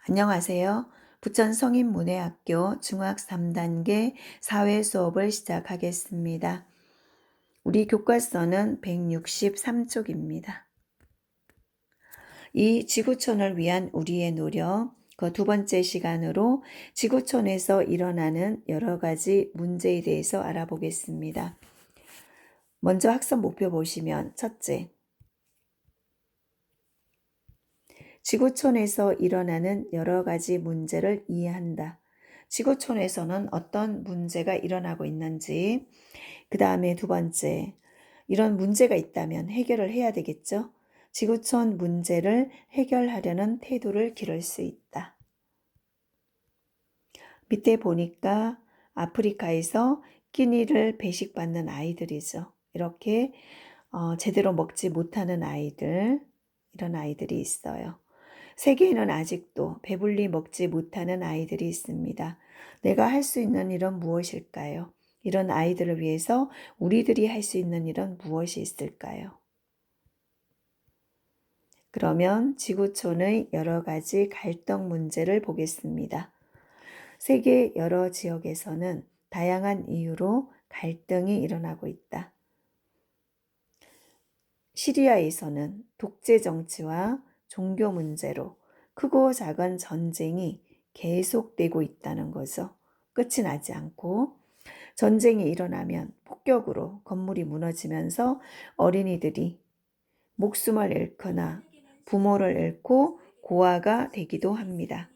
안녕하세요. 부천 성인문예학교 중학 3단계 사회 수업을 시작하겠습니다. 우리 교과서는 163쪽입니다. 이 지구촌을 위한 우리의 노력, 그 두 번째 시간으로 지구촌에서 일어나는 여러 가지 문제에 대해서 알아보겠습니다. 먼저 학습 목표 보시면 첫째, 지구촌에서 일어나는 여러 가지 문제를 이해한다. 지구촌에서는 어떤 문제가 일어나고 있는지, 그 다음에 두 번째, 이런 문제가 있다면 해결을 해야 되겠죠? 지구촌 문제를 해결하려는 태도를 기를 수 있다. 밑에 보니까 아프리카에서 끼니를 배식받는 아이들이죠. 이렇게 제대로 먹지 못하는 아이들, 이런 아이들이 있어요. 세계에는 아직도 배불리 먹지 못하는 아이들이 있습니다. 내가 할 수 있는 일은 무엇일까요? 이런 아이들을 위해서 우리들이 할 수 있는 일은 무엇이 있을까요? 그러면 지구촌의 여러 가지 갈등 문제를 보겠습니다. 세계 여러 지역에서는 다양한 이유로 갈등이 일어나고 있다. 시리아에서는 독재 정치와 종교 문제로 크고 작은 전쟁이 계속되고 있다는 거죠. 끝이 나지 않고 전쟁이 일어나면 폭격으로 건물이 무너지면서 어린이들이 목숨을 잃거나 부모를 잃고 고아가 되기도 합니다.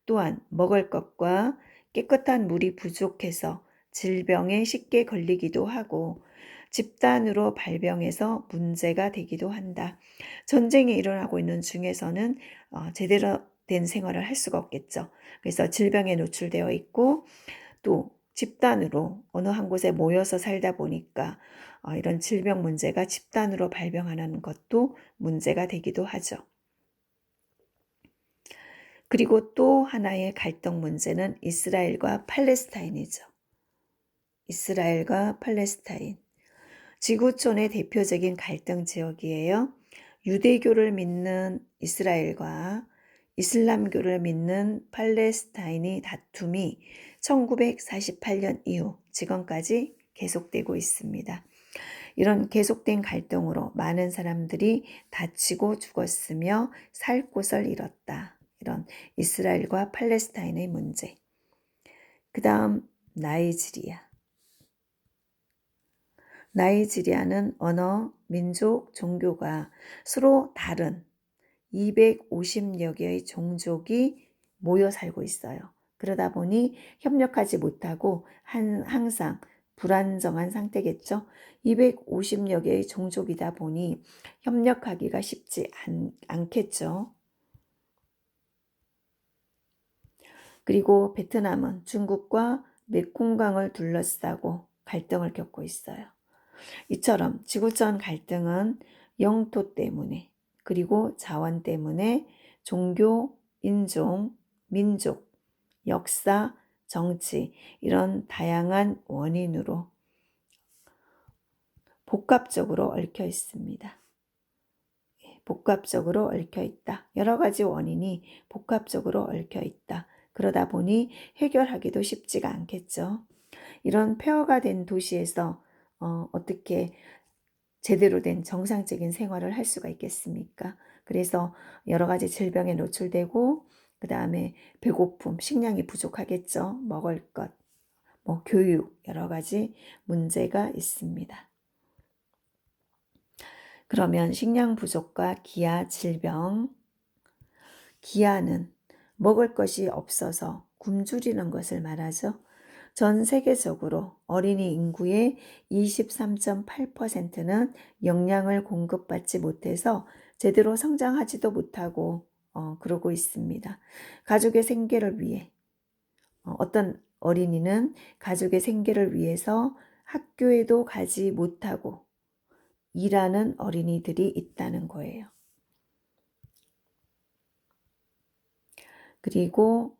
또한 먹을 것과 깨끗한 물이 부족해서 질병에 쉽게 걸리기도 하고 집단으로 발병해서 문제가 되기도 한다. 전쟁이 일어나고 있는 중에서는 제대로 된 생활을 할 수가 없겠죠. 그래서 질병에 노출되어 있고 또 집단으로 어느 한 곳에 모여서 살다 보니까 이런 질병 문제가 집단으로 발병하는 것도 문제가 되기도 하죠. 그리고 또 하나의 갈등 문제는 이스라엘과 팔레스타인이죠. 이스라엘과 팔레스타인. 지구촌의 대표적인 갈등 지역이에요. 유대교를 믿는 이스라엘과 이슬람교를 믿는 팔레스타인의 다툼이 1948년 이후 지금까지 계속되고 있습니다. 이런 계속된 갈등으로 많은 사람들이 다치고 죽었으며 살 곳을 잃었다. 이런 이스라엘과 팔레스타인의 문제. 그 다음 나이지리아. 나이지리아는 언어, 민족, 종교가 서로 다른 250여 개의 종족이 모여 살고 있어요. 그러다 보니 협력하지 못하고 항상 불안정한 상태겠죠. 250여 개의 종족이다 보니 협력하기가 쉽지 않겠죠. 그리고 베트남은 중국과 메콩강을 둘러싸고 갈등을 겪고 있어요. 이처럼 지구촌 갈등은 영토 때문에 그리고 자원 때문에 종교, 인종, 민족, 역사, 정치 이런 다양한 원인으로 복합적으로 얽혀 있습니다. 복합적으로 얽혀 있다. 여러 가지 원인이 복합적으로 얽혀 있다. 그러다 보니 해결하기도 쉽지가 않겠죠. 이런 폐허가 된 도시에서 어떻게 제대로 된 정상적인 생활을 할 수가 있겠습니까? 그래서 여러 가지 질병에 노출되고 그 다음에 배고픔, 식량이 부족하겠죠. 먹을 것, 교육 여러 가지 문제가 있습니다. 그러면 식량 부족과 기아, 질병, 기아는 먹을 것이 없어서 굶주리는 것을 말하죠. 전 세계적으로 어린이 인구의 23.8%는 영양을 공급받지 못해서 제대로 성장하지도 못하고 그러고 있습니다. 가족의 생계를 위해 어떤 어린이는 가족의 생계를 위해서 학교에도 가지 못하고 일하는 어린이들이 있다는 거예요. 그리고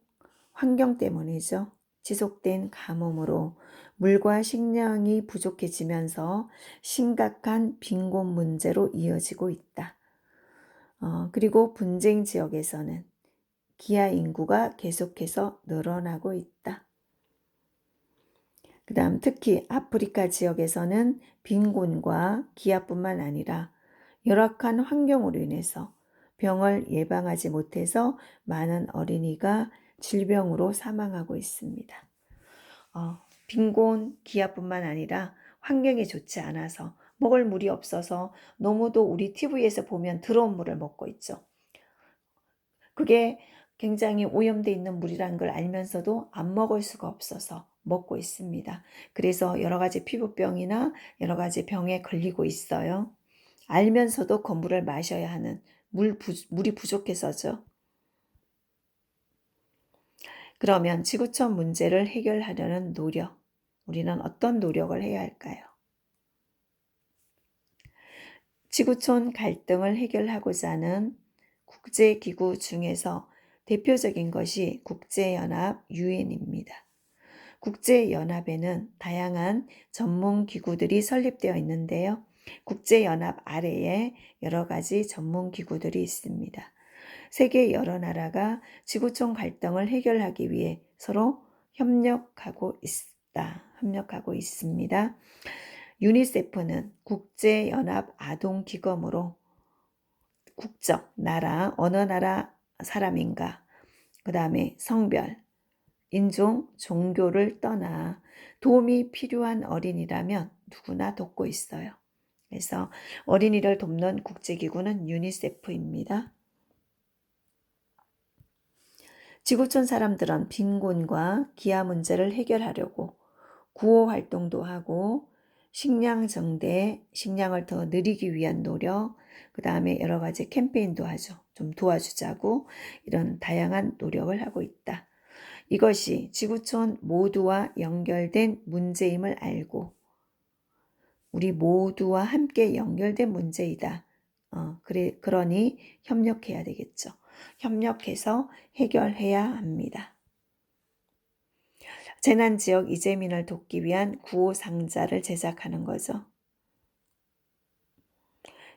환경 때문이죠. 지속된 가뭄으로 물과 식량이 부족해지면서 심각한 빈곤 문제로 이어지고 있다. 그리고 분쟁 지역에서는 기아 인구가 계속해서 늘어나고 있다. 그 다음 특히 아프리카 지역에서는 빈곤과 기아뿐만 아니라 열악한 환경으로 인해서 병을 예방하지 못해서 많은 어린이가 질병으로 사망하고 있습니다. 빈곤, 기아뿐만 아니라 환경이 좋지 않아서 먹을 물이 없어서 너무도 우리 TV에서 보면 더러운 물을 먹고 있죠. 그게 굉장히 오염되어 있는 물이라는 걸 알면서도 안 먹을 수가 없어서 먹고 있습니다. 그래서 여러 가지 피부병이나 여러 가지 병에 걸리고 있어요. 알면서도 그 물을 마셔야 하는 물이 부족해서죠. 그러면 지구촌 문제를 해결하려는 노력, 우리는 어떤 노력을 해야 할까요? 지구촌 갈등을 해결하고자 하는 국제기구 중에서 대표적인 것이 국제연합 UN입니다. 국제연합에는 다양한 전문기구들이 설립되어 있는데요. 국제연합 아래에 여러 가지 전문기구들이 있습니다. 세계 여러 나라가 지구촌 갈등을 해결하기 위해 서로 협력하고 있습니다. 유니세프는 국제연합 아동기금으로 국적, 나라, 어느 나라 사람인가, 그 다음에 성별, 인종, 종교를 떠나 도움이 필요한 어린이라면 누구나 돕고 있어요. 그래서 어린이를 돕는 국제기구는 유니세프입니다. 지구촌 사람들은 빈곤과 기아 문제를 해결하려고 구호 활동도 하고 식량 정대, 식량을 더 늘리기 위한 노력, 그 다음에 여러 가지 캠페인도 하죠. 좀 도와주자고 이런 다양한 노력을 하고 있다. 이것이 지구촌 모두와 연결된 문제임을 알고 우리 모두와 함께 연결된 문제이다. 그러니 협력해야 되겠죠. 협력해서 해결해야 합니다. 재난지역 이재민을 돕기 위한 구호 상자를 제작하는 거죠.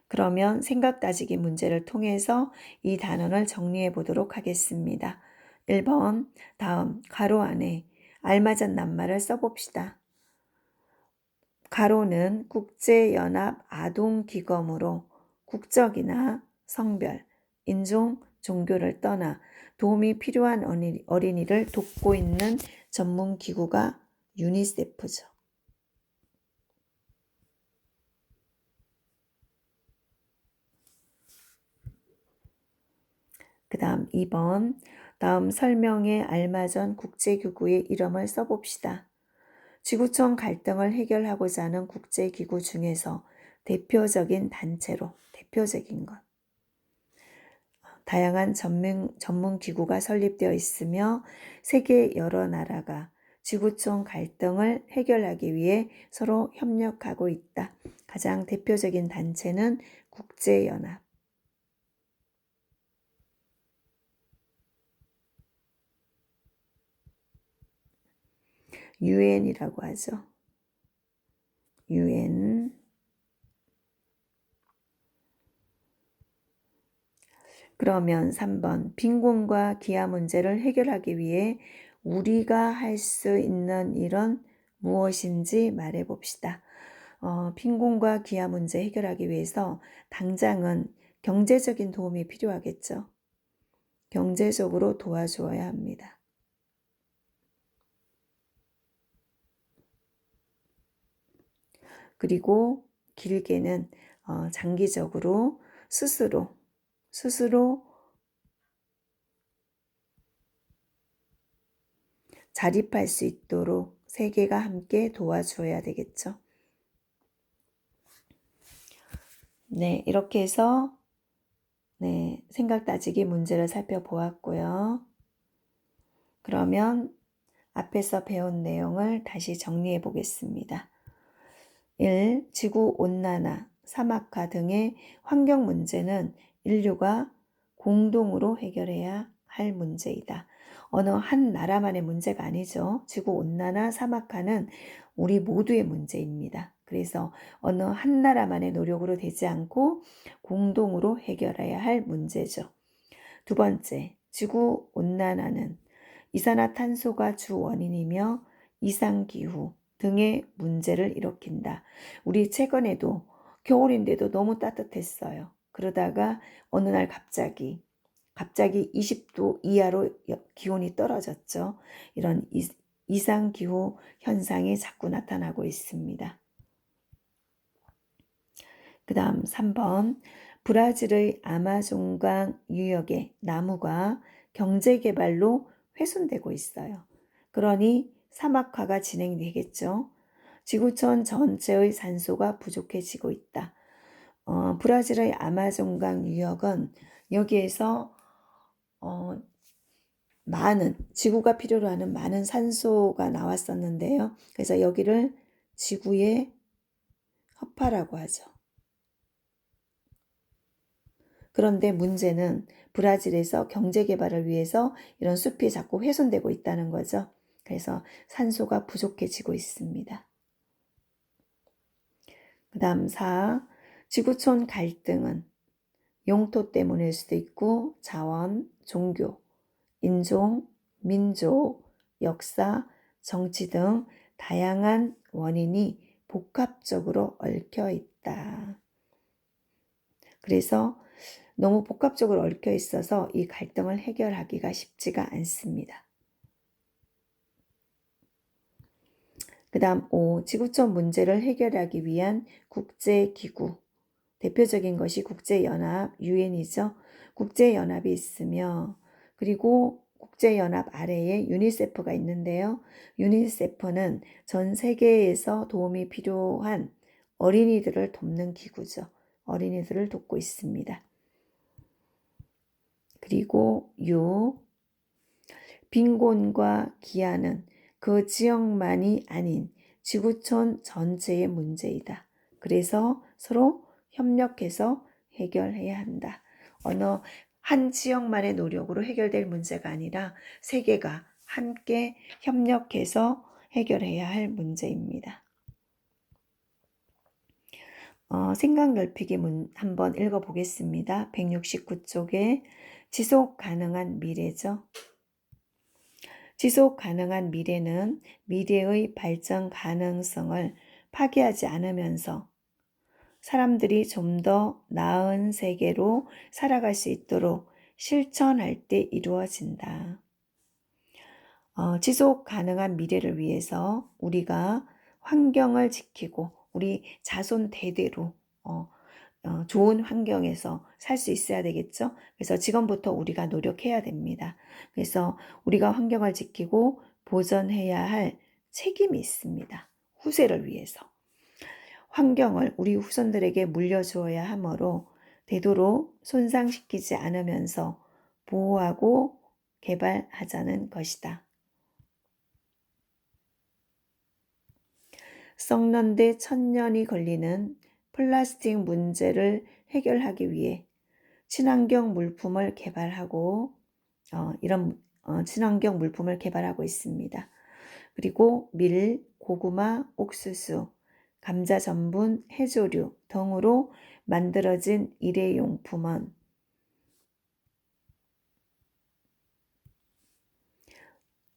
그러면 생각 따지기 문제를 통해서 이 단원을 정리해 보도록 하겠습니다. 1번, 다음 가로 안에 알맞은 낱말을 써봅시다. 가로는 국제연합 아동기금으로 국적이나 성별, 인종, 종교를 떠나 도움이 필요한 어린이를 돕고 있는 전문기구가 유니세프죠. 그 다음 2번, 다음 설명에 알맞은 국제기구의 이름을 써봅시다. 지구촌 갈등을 해결하고자 하는 국제기구 중에서 대표적인 것. 다양한 전문기구가 설립되어 있으며 세계 여러 나라가 지구촌 갈등을 해결하기 위해 서로 협력하고 있다. 가장 대표적인 단체는 국제연합. UN이라고 하죠. UN. 그러면 3번 빈곤과 기아 문제를 해결하기 위해 우리가 할 수 있는 일은 무엇인지 말해 봅시다. 빈곤과 기아 문제 해결하기 위해서 당장은 경제적인 도움이 필요하겠죠. 경제적으로 도와주어야 합니다. 그리고 길게는 장기적으로 스스로 자립할 수 있도록 세계가 함께 도와줘야 되겠죠. 네, 이렇게 해서 생각 따지기 문제를 살펴보았고요. 그러면 앞에서 배운 내용을 다시 정리해 보겠습니다. 1. 지구온난화, 사막화 등의 환경 문제는 인류가 공동으로 해결해야 할 문제이다. 어느 한 나라만의 문제가 아니죠. 지구온난화, 사막화는 우리 모두의 문제입니다. 그래서 어느 한 나라만의 노력으로 되지 않고 공동으로 해결해야 할 문제죠. 두 번째, 지구 온난화는 이산화탄소가 주 원인이며 이상기후 등의 문제를 일으킨다. 우리 최근에도 겨울인데도 너무 따뜻했어요. 그러다가 어느 날 갑자기 20도 이하로 기온이 떨어졌죠. 이런 이상기후 현상이 자꾸 나타나고 있습니다. 그 다음 3번 브라질의 아마존강 유역의 나무가 경제개발로 훼손되고 있어요. 그러니 사막화가 진행되겠죠. 지구촌 전체의 산소가 부족해지고 있다. 브라질의 아마존강 유역은 여기에서 지구가 필요로 하는 많은 산소가 나왔었는데요. 그래서 여기를 지구의 허파라고 하죠. 그런데 문제는 브라질에서 경제개발을 위해서 이런 숲이 자꾸 훼손되고 있다는 거죠. 그래서 산소가 부족해지고 있습니다. 그 다음 4. 지구촌 갈등은 용토 때문일 수도 있고 자원, 종교, 인종, 민족, 역사, 정치 등 다양한 원인이 복합적으로 얽혀 있다. 그래서 너무 복합적으로 얽혀 있어서 이 갈등을 해결하기가 쉽지가 않습니다. 그 다음 5. 지구촌 문제를 해결하기 위한 국제기구. 대표적인 것이 국제연합, 유엔이죠. 국제연합이 있으며 그리고 국제연합 아래에 유니세프가 있는데요. 유니세프는 전 세계에서 도움이 필요한 어린이들을 돕는 기구죠. 어린이들을 돕고 있습니다. 그리고 빈곤과 기아는 그 지역만이 아닌 지구촌 전체의 문제이다. 그래서 서로 협력해서 해결해야 한다. 어느 한 지역만의 노력으로 해결될 문제가 아니라 세계가 함께 협력해서 해결해야 할 문제입니다. 생각 넓히기 한번 읽어보겠습니다. 169쪽에 지속 가능한 미래죠. 지속 가능한 미래는 미래의 발전 가능성을 파괴하지 않으면서 사람들이 좀 더 나은 세계로 살아갈 수 있도록 실천할 때 이루어진다. 지속 가능한 미래를 위해서 우리가 환경을 지키고 우리 자손 대대로 좋은 환경에서 살 수 있어야 되겠죠. 그래서 지금부터 우리가 노력해야 됩니다. 그래서 우리가 환경을 지키고 보존해야 할 책임이 있습니다. 후세를 위해서. 환경을 우리 후손들에게 물려주어야 하므로 되도록 손상시키지 않으면서 보호하고 개발하자는 것이다. 썩는데 1000년이 걸리는 플라스틱 문제를 해결하기 위해 친환경 물품을 개발하고 친환경 물품을 개발하고 있습니다. 그리고 밀, 고구마, 옥수수, 감자 전분, 해조류 등으로 만들어진 일회용품은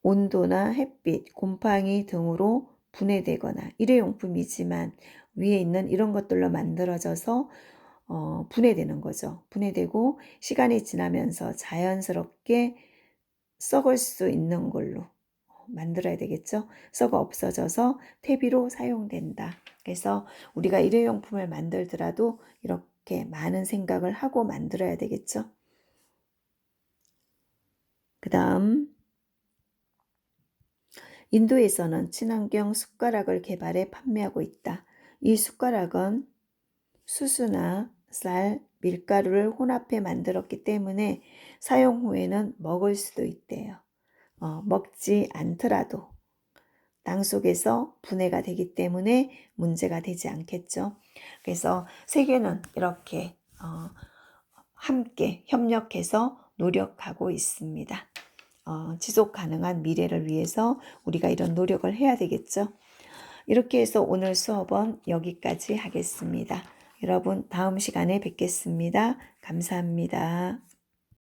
온도나 햇빛, 곰팡이 등으로 분해되거나 일회용품이지만 위에 있는 이런 것들로 만들어져서 분해되는 거죠. 분해되고 시간이 지나면서 자연스럽게 썩을 수 있는 걸로 만들어야 되겠죠. 썩어 없어져서 퇴비로 사용된다. 그래서 우리가 일회용품을 만들더라도 이렇게 많은 생각을 하고 만들어야 되겠죠. 그 다음 인도에서는 친환경 숟가락을 개발해 판매하고 있다. 이 숟가락은 수수나 쌀, 밀가루를 혼합해 만들었기 때문에 사용 후에는 먹을 수도 있대요. 먹지 않더라도 땅 속에서 분해가 되기 때문에 문제가 되지 않겠죠. 그래서 세계는 이렇게 함께 협력해서 노력하고 있습니다. 지속 가능한 미래를 위해서 우리가 이런 노력을 해야 되겠죠. 이렇게 해서 오늘 수업은 여기까지 하겠습니다. 여러분 다음 시간에 뵙겠습니다. 감사합니다.